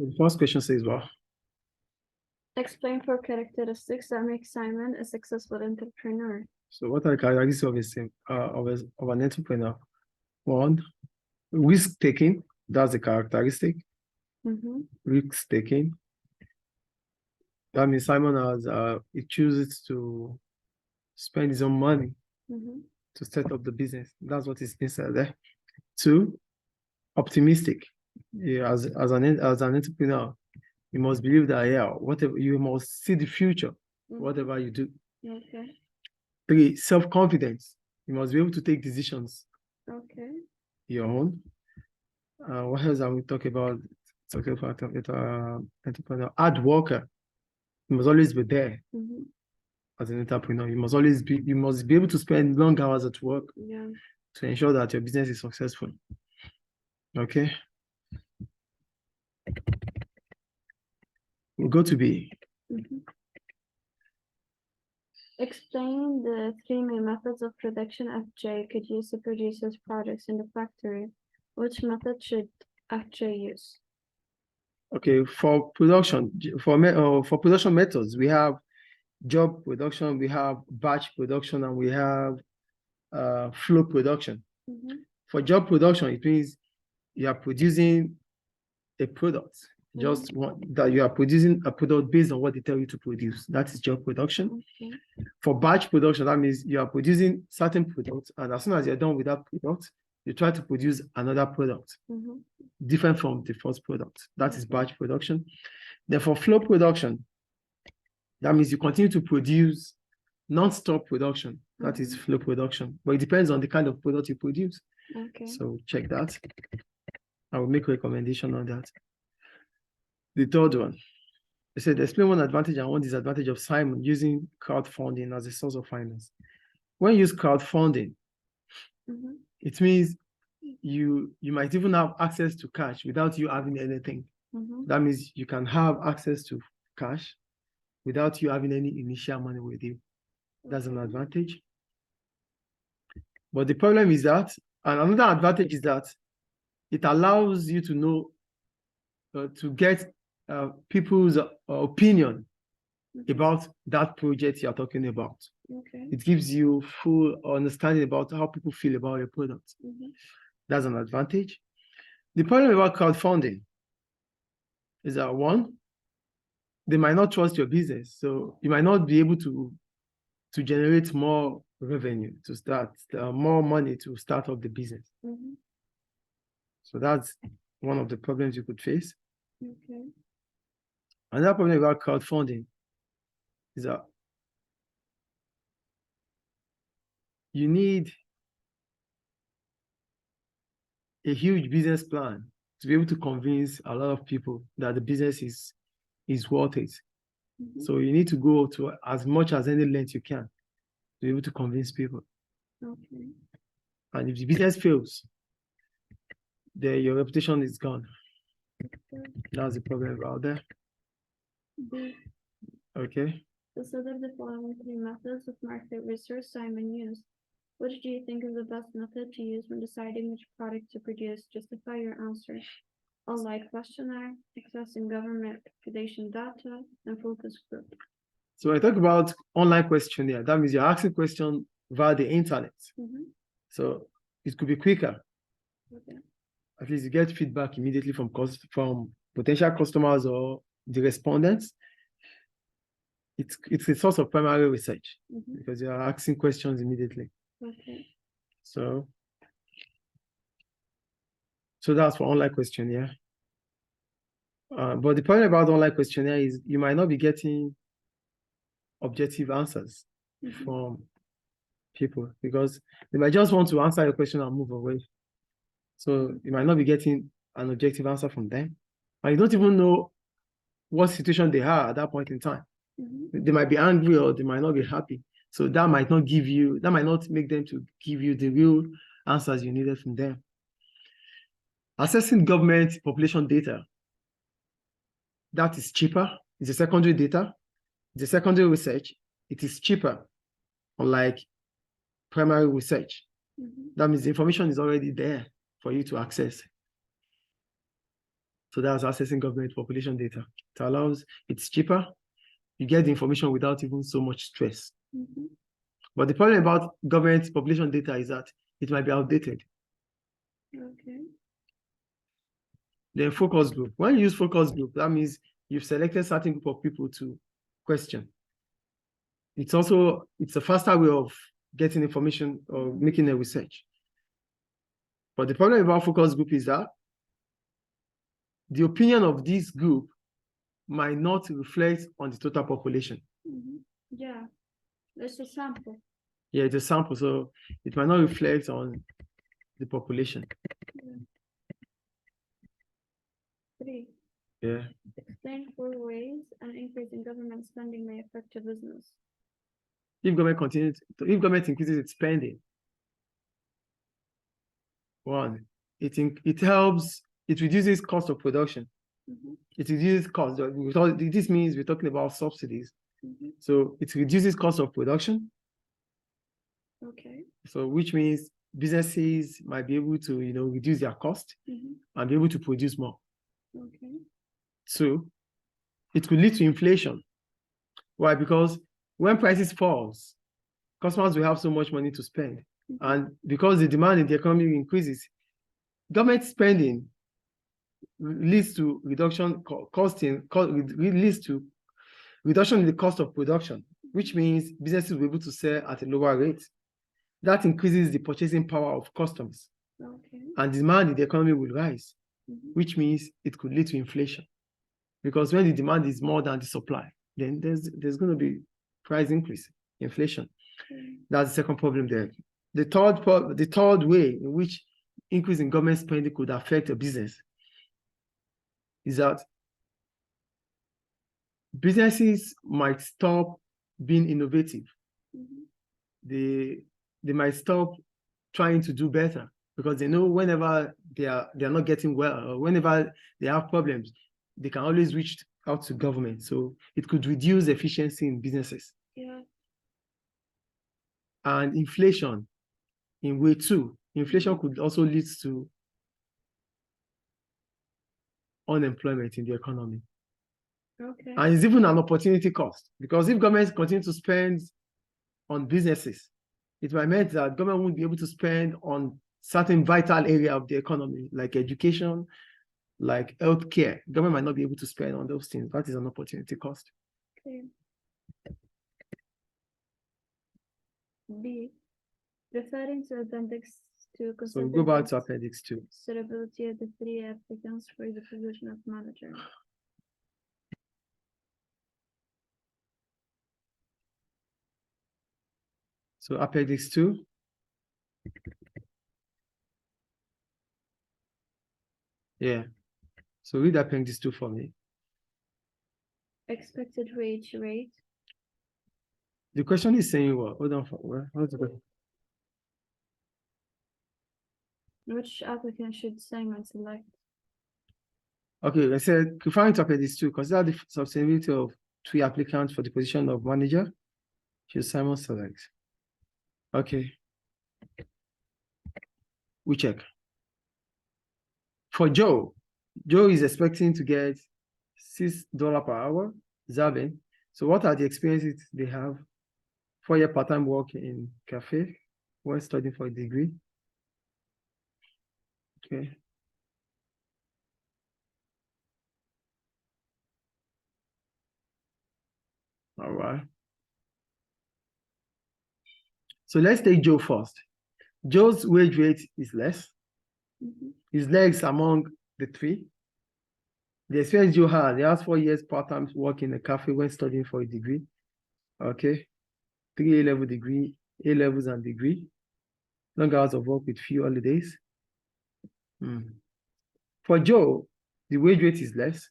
The first question says, well, Explain 4 characteristics that make Simon a successful entrepreneur. so what are the characteristics of an entrepreneur? One, risk taking. That's the characteristic. Risk taking. That means Simon he chooses to spend his own money to set up the business. That's what is inside there. Two, optimistic. Yeah, as an entrepreneur, you must believe that whatever you must see the future, whatever you do. Okay. Three, self-confidence. You must be able to take decisions. Okay. Your own. What else are we talking about? Talking about entrepreneur. Hard worker. You must always be there. As an entrepreneur, you must be able to spend long hours at work to ensure that your business is successful. Okay. We'll go to B. Explain the 3 main methods of production FJ could use to produce his products in the factory. Which method should FJ use? Okay, for production methods, we have job production, we have batch production, and we have flow production. For job production, it means you are producing a product, just that you are producing a product based on what they tell you to produce. That is job production. For batch production, that means you are producing certain products, and as soon as you're done with that product, you try to produce another product different from the first product. That is batch production. Then for flow production, that means you continue to produce non-stop production. That is flow production. But it depends on the kind of product you produce. Okay. So check that. I will make a recommendation on that. The third one, I said explain one advantage and one disadvantage of Simon using crowdfunding as a source of finance. When you use crowdfunding, it means you might even have access to cash without you having anything. That means you can have access to cash without you having any initial money with you. That's an advantage. But the problem is that, and another advantage is that it allows you to know, to get people's opinion about that project you're talking about. Okay. It gives you full understanding about how people feel about your product. That's an advantage. The problem about crowdfunding is that one, they might not trust your business. So you might not be able to generate more revenue to start, more money to start up the business. So that's one of the problems you could face. Okay. Another problem about crowdfunding is that you need a huge business plan to be able to convince a lot of people that the business is worth it. So you need to go to as much as any length you can to be able to convince people. Okay. And if the business fails, then your reputation is gone. That's the problem out there. Okay. Consider the following 3 methods of market research Simon used. Which do you think is the best method to use when deciding which product to produce? Justify your answer. Online questionnaire, accessing government accreditation data, and focus group. So I talk about online questionnaire. That means you're asking questions via the internet. So it could be quicker. Okay. At least you get feedback immediately from potential customers or the respondents. It's a source of primary research because you are asking questions immediately. Okay. So that's for online questionnaire. But the point about online questionnaire is you might not be getting objective answers from people because they might just want to answer your question and move away. So you might not be getting an objective answer from them. And you don't even know what situation they are at that point in time. They might be angry or they might not be happy. So that might not make them to give you the real answers you needed from them. Assessing government population data, that is cheaper. It's a secondary data. It's a secondary research. It is cheaper, unlike primary research. That means the information is already there for you to access. So that's accessing government population data. It allows, it's cheaper. You get the information without even so much stress. Mhm. But the problem about government population data is that it might be outdated. Okay. Then focus group. When you use focus group, that means you've selected certain group of people to question. It's a faster way of getting information or making a research. But the problem about focus group is that the opinion of this group might not reflect on the total population. Mhm. Yeah, it's a sample. Yeah, it's a sample, so it might not reflect on the population. Yeah. 3. Yeah. Explain 4 ways an increase in government spending may affect a business. If government increases its spending, one, it reduces cost of production. Mhm. It reduces cost. This means we're talking about subsidies. Mhm. So it reduces cost of production. Okay. So which means businesses might be able to, reduce their cost Mhm. and be able to produce more. Okay. So it could lead to inflation. Why? Because when prices falls, customers will have so much money to spend. Mhm. And because the demand in the economy increases, government spending leads to reduction leads to reduction in the cost of production, which means businesses will be able to sell at a lower rate. That increases the purchasing power of customers. Okay. And demand in the economy will rise, Mhm. which means it could lead to inflation. Because when the demand is more than the supply, then there's going to be price increase, inflation. That's the second problem there. The third way in which increase in government spending could affect a business is that businesses might stop being innovative. Mhm. They might stop trying to do better because they know whenever they are not getting well or whenever they have problems, they can always reach out to government. So it could reduce efficiency in businesses. Yeah. And inflation in way 2, inflation could also lead to unemployment in the economy. Okay. And it's even an opportunity cost because if governments continue to spend on businesses, it might mean that government won't be able to spend on certain vital area of the economy, like education, like healthcare. Government might not be able to spend on those things. That is an opportunity cost. Okay. B. Referring to Appendix 2, So we go back to Appendix 2. suitability of the 3 applicants for the position of manager. So Appendix 2. Yeah. So read Appendix 2 for me. Expected wage rate. The question is saying what? Hold on. What's the question? Which applicant should Simon select? Okay, I said referring to Appendix 2, consider the sustainability of 3 applicants for the position of manager. Should Simon select? Okay. We check. For Joe is expecting to get $6 per hour, Zabin. So what are the experiences they have? 4-year part-time work in cafe when studying for a degree. Okay. All right. So let's take Joe first. Joe's wage rate is less. Mhm. His legs among the 3. The experience Joe has, he has 4 years part-time work in a cafe when studying for a degree. Okay. 3 A-level degree, A-levels and degree. Long hours of work with few holidays. For Joe, the wage rate is less,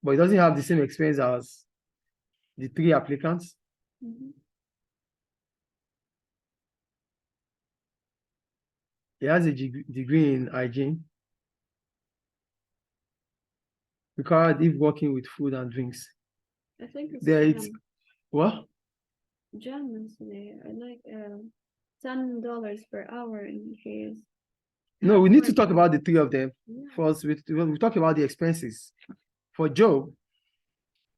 but he doesn't have the same experience as the 3 applicants. Mhm. He has a degree in hygiene, required if working with food and drinks. I think it's There it's what? Germans there. I like $10 per hour in his No, we need to For- talk about the three of them. Yeah. First, we talk about the expenses. For Joe,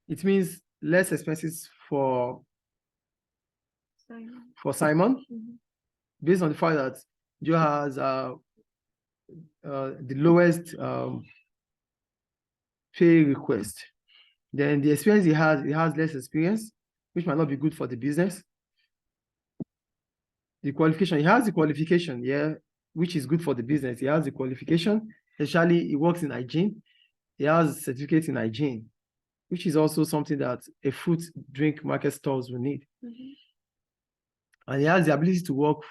it means less expenses for Simon, Mhm. based on the fact that Joe has the lowest pay request. Then the experience he has less experience, which might not be good for the business. The qualification, he has the qualification, yeah, which is good for the business. He has the qualification, especially he works in hygiene. He has certificate in hygiene, which is also something that a fruit drink market stores will need. Mhm. And he has the ability to work.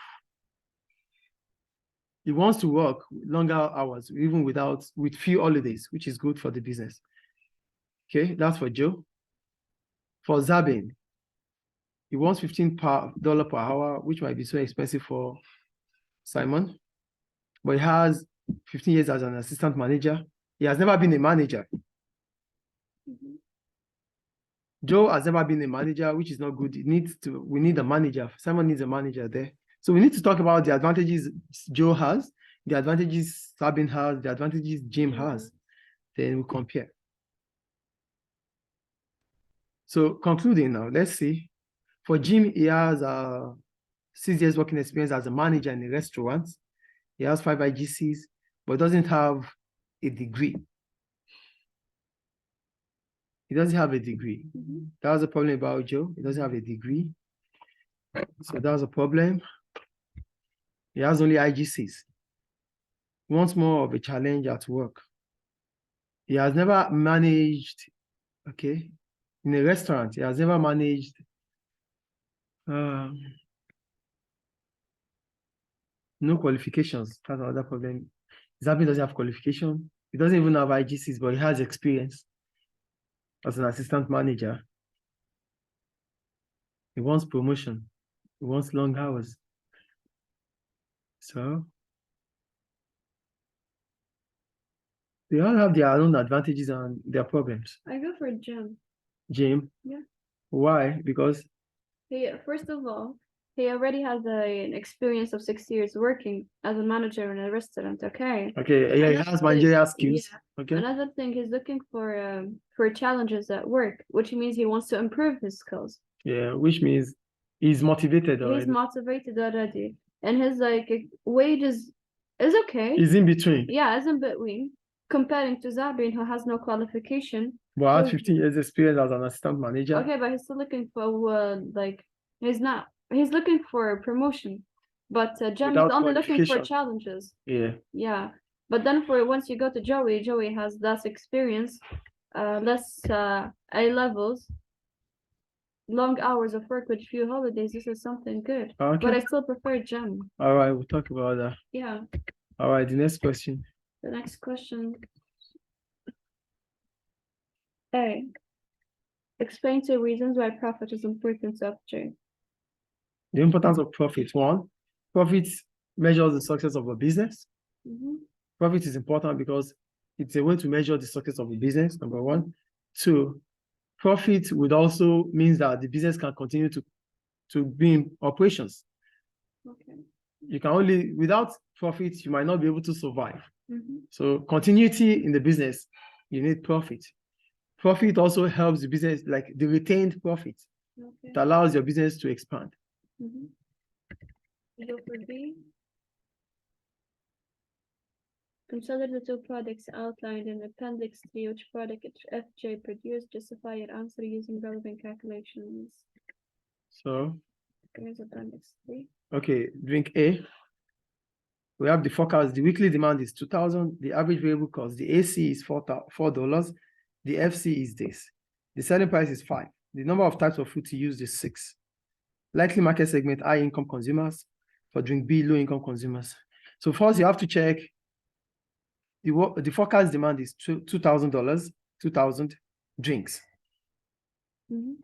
He wants to work longer hours, even with few holidays, which is good for the business. Okay, that's for Joe. For Zabin, he wants $15 per hour, which might be so expensive for Simon. But he has 15 years as an assistant manager. He has never been a manager. Mhm. Joe has never been a manager, which is not good. We need a manager. Simon needs a manager there. So we need to talk about the advantages Joe has, the advantages Sabin has, the advantages Jim has. Then we compare. So concluding now, let's see. For Jim, he has 6 years working experience as a manager in a restaurant. He has 5 IGCs, but doesn't have a degree. He doesn't have a degree. Mhm. That's a problem about Joe. He doesn't have a degree. So that's a problem. He has only IGCs. He wants more of a challenge at work. He has never managed, okay, in a restaurant. He has never managed no qualifications. That's another problem. Zabin doesn't have qualification. He doesn't even have IGCs, but he has experience as an assistant manager. He wants promotion. He wants long hours. So they all have their own advantages and their problems. I go for Jim. Jim? Yeah. Why? Because First of all, he already has an experience of 6 years working as a manager in a restaurant. Okay. yeah, he has managerial skills. Yeah. Okay. Another thing, he's looking for challenges at work, which means he wants to improve his skills. Yeah, which means he's motivated already. He's motivated already, and his wages is okay. He's in between. Yeah, is in between, comparing to Zabin, who has no qualification. But has 15 years experience as an assistant manager. Okay, but he's still looking for he's looking for promotion. But Jim is Without only looking for qualification. challenges. Yeah. Yeah. But then once you go to Joey has less experience, less A levels, long hours of work with few holidays. This is something good. Okay. But I still prefer Jim. All right, we'll talk about that. Yeah. All right, the next question. The next question. A. Explain 2 reasons why profit is important to FJ. The importance of profit. 1, profit measures the success of a business. Mhm. Profit is important because it's a way to measure the success of a business, number 1. 2, profit would also means that the business can continue to be in operations. Okay. You can only, without profit, you might not be able to survive. Mhm. So continuity in the business, you need profit. Profit also helps the business, like the retained profit, Okay. that allows your business to expand. Mhm. Go for B. Consider the 2 products outlined in Appendix 3. Which product FJ produced? Justify your answer using relevant calculations. So, Here's Appendix 3. okay, drink A. We have the forecast. The weekly demand is 2,000. The average variable cost, the AC is $4. The FC is this. The selling price is 5. The number of types of food to use is 6. Likely market segment, high income consumers. For drink B, low income consumers. So first you have to check the forecast demand is $2,000, 2,000 drinks. Mhm.